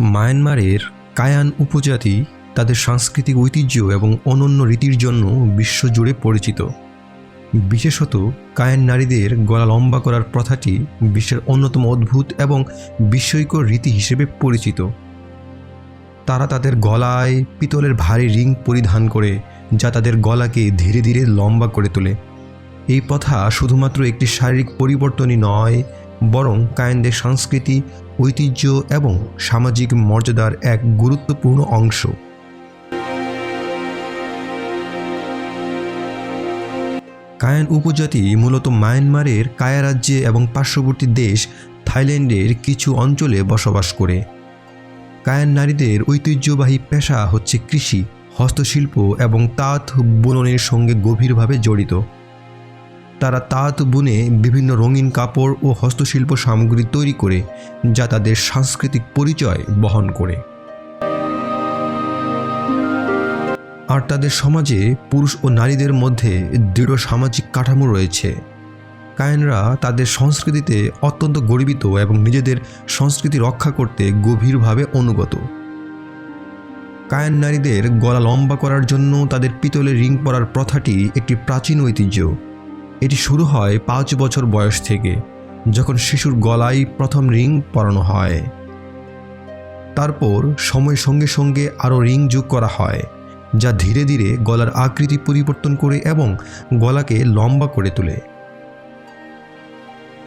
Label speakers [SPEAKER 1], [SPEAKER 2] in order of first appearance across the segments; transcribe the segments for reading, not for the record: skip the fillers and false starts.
[SPEAKER 1] মায়ানমারের কায়ান উপজাতি তাদের সাংস্কৃতিক ঐতিহ্য এবং অনন্য রীতির জন্য বিশ্বজুড়ে পরিচিত। বিশেষত কায়ান নারীদের গলা লম্বা করার প্রথাটি বিশ্বের অন্যতম অদ্ভুত এবং বিস্ময়কর রীতি হিসেবে পরিচিত। তারা তাদের গলায় পিতলের ভারী রিং পরিধান করে, যা তাদের গলাকে ধীরে ধীরে লম্বা করে তোলে। এই প্রথা শুধুমাত্র একটি শারীরিক পরিবর্তনই নয়, বরং কায়ানদের সংস্কৃতি, ঐতিহ্য এবং সামাজিক মর্যাদার এক গুরুত্বপূর্ণ অংশ। কায়ান উপজাতি মূলত মায়ানমারের কায়া রাজ্যে এবং পার্শ্ববর্তী দেশ থাইল্যান্ডের কিছু অঞ্চলে বসবাস করে। কায়ান নারীদের ঐতিহ্যবাহী পেশা হচ্ছে কৃষি, হস্তশিল্প এবং তাঁত বুননের সঙ্গে গভীরভাবে জড়িত। তারা তাঁত বুনে বিভিন্ন রঙিন কাপড় ও হস্তশিল্প সামগ্রী তৈরি করে, যা তাদের সাংস্কৃতিক পরিচয় বহন করে। আর তাদের সমাজে পুরুষ ও নারীদের মধ্যে দৃঢ় সামাজিক কাঠামো রয়েছে। কায়ানরা তাদের সংস্কৃতিতে অত্যন্ত গর্বিত এবং নিজেদের সংস্কৃতি রক্ষা করতে গভীরভাবে অনুগত। কায়ান নারীদের গলা লম্বা করার জন্য তাদের পিতলের রিং পরার প্রথাটি একটি প্রাচীন ঐতিহ্য। এটি শুরু হয় 5 বছর বয়স থেকে, যখন শিশুর গলায় প্রথম রিং পরানো হয়। তারপর সময়ের সঙ্গে সঙ্গে আরও রিং যোগ করা হয়, যা ধীরে ধীরে গলার আকৃতি পরিবর্তন করে এবং গলাকে লম্বা করে তোলে।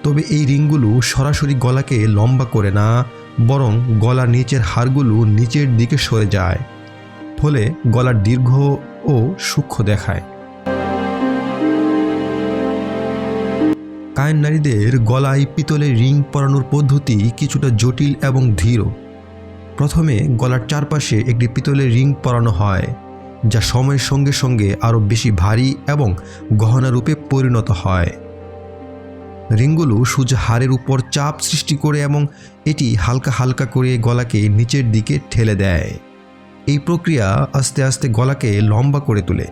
[SPEAKER 1] তবে এই রিংগুলো সরাসরি গলাকে লম্বা করে না, বরং গলার নিচের হাড়গুলো নিচের দিকে সরে যায়, ফলে গলার দীর্ঘ ও সূক্ষ্ম দেখায়। কায়ান নারীদের গলায় পিতলের রিং পরানোর পদ্ধতি কিছুটা জটিল এবং ধীর। প্রথমে গলার চারপাশে একটি পিতলের রিং পরানো হয়, যা সময়ের সঙ্গে সঙ্গে আরও বেশি ভারী এবং গহনা রূপে পরিণত হয়। রিংগুলো সোজা হাড়ের উপর চাপ সৃষ্টি করে এবং এটি হালকা হালকা করে গলাকে নিচের দিকে ঠেলে দেয়। এই প্রক্রিয়া আস্তে আস্তে গলাকে লম্বা করে তোলে,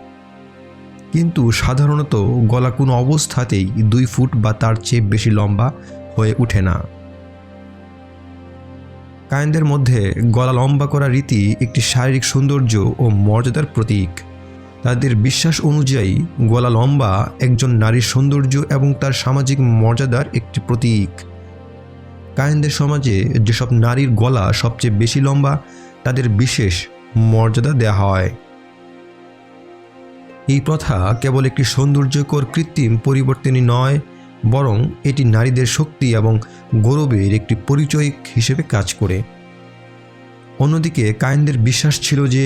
[SPEAKER 1] কিন্তু সাধারণত গলা কোনো অবস্থাতেই 2 ফুট বা তার চেয়ে বেশি লম্বা হয়ে ওঠে না। কায়ানদের মধ্যে গলা লম্বা করা রীতি একটি শারীরিক সৌন্দর্য ও মর্যাদার প্রতীক। তাদের বিশ্বাস অনুযায়ী গলা লম্বা একজন নারীর সৌন্দর্য এবং তার সামাজিক মর্যাদার একটি প্রতীক। কায়ানদের সমাজে যেসব নারীর গলা সবচেয়ে বেশি লম্বা, তাদের বিশেষ মর্যাদা দেওয়া হয়। এই প্রথা কেবল একটি সৌন্দর্যকর কৃত্রিম পরিবর্তনই নয়, বরং এটি নারীদের শক্তি এবং গৌরবের একটি পরিচয় হিসেবে কাজ করে। অন্যদিকে কায়ানদের বিশ্বাস ছিল যে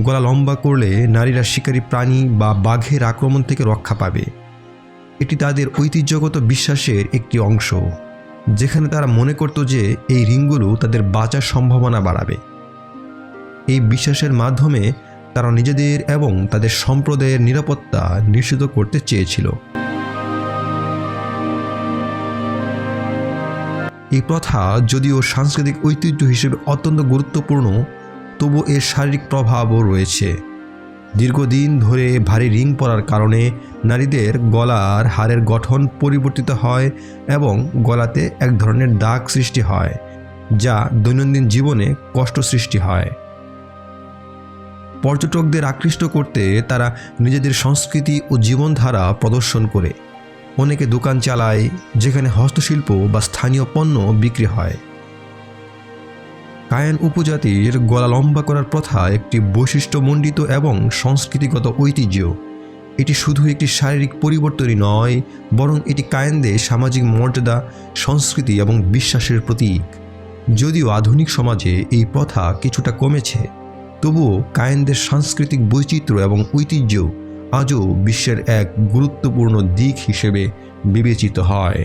[SPEAKER 1] গলা লম্বা করলে নারীরা শিকারী প্রাণী বা বাঘের আক্রমণ থেকে রক্ষা পাবে। এটি তাদের ঐতিহ্যগত বিশ্বাসের একটি অংশ, যেখানে তারা মনে করত যে এই রিংগুলো তাদের বাঁচার সম্ভাবনা বাড়াবে। এই বিশ্বাসের মাধ্যমে তারা নিজেদের এবং তাদের সম্প্রদায়ের নিরাপত্তা নিশ্চিত করতে চেয়েছিল। এই প্রথা যদিও সাংস্কৃতিক ঐতিহ্য হিসেবে অত্যন্ত গুরুত্বপূর্ণ, তবু এর শারীরিক প্রভাবও রয়েছে। দীর্ঘদিন ধরে ভারী রিং পরার কারণে নারীদের গলার হাড়ের গঠন পরিবর্তিত হয় এবং গলাতে এক ধরনের দাগ সৃষ্টি হয়, যা দৈনন্দিন জীবনে কষ্ট সৃষ্টি হয়। পর্যটকদের আকৃষ্ট করতে তারা নিজেদের সংস্কৃতি ও জীবনধারা প্রদর্শন করে। অনেকে দোকান চালায় যেখানে হস্তশিল্প বা স্থানীয় পণ্য বিক্রি হয়। কায়ান উপজাতির গলা লম্বা করার প্রথা একটি বৈশিষ্ট্যমণ্ডিত এবং সংস্কৃতিগত ঐতিহ্য। এটি শুধু একটি শারীরিক পরিবর্তনই নয়, বরং এটি কায়ানদের সামাজিক মর্যাদা, সংস্কৃতি এবং বিশ্বাসের প্রতীক। যদিও আধুনিক সমাজে এই প্রথা কিছুটা কমেছে, তবুও কায়ানদের সাংস্কৃতিক বৈচিত্র্য এবং ঐতিহ্য আজও বিশ্বের এক গুরুত্বপূর্ণ দিক হিসেবে বিবেচিত হয়।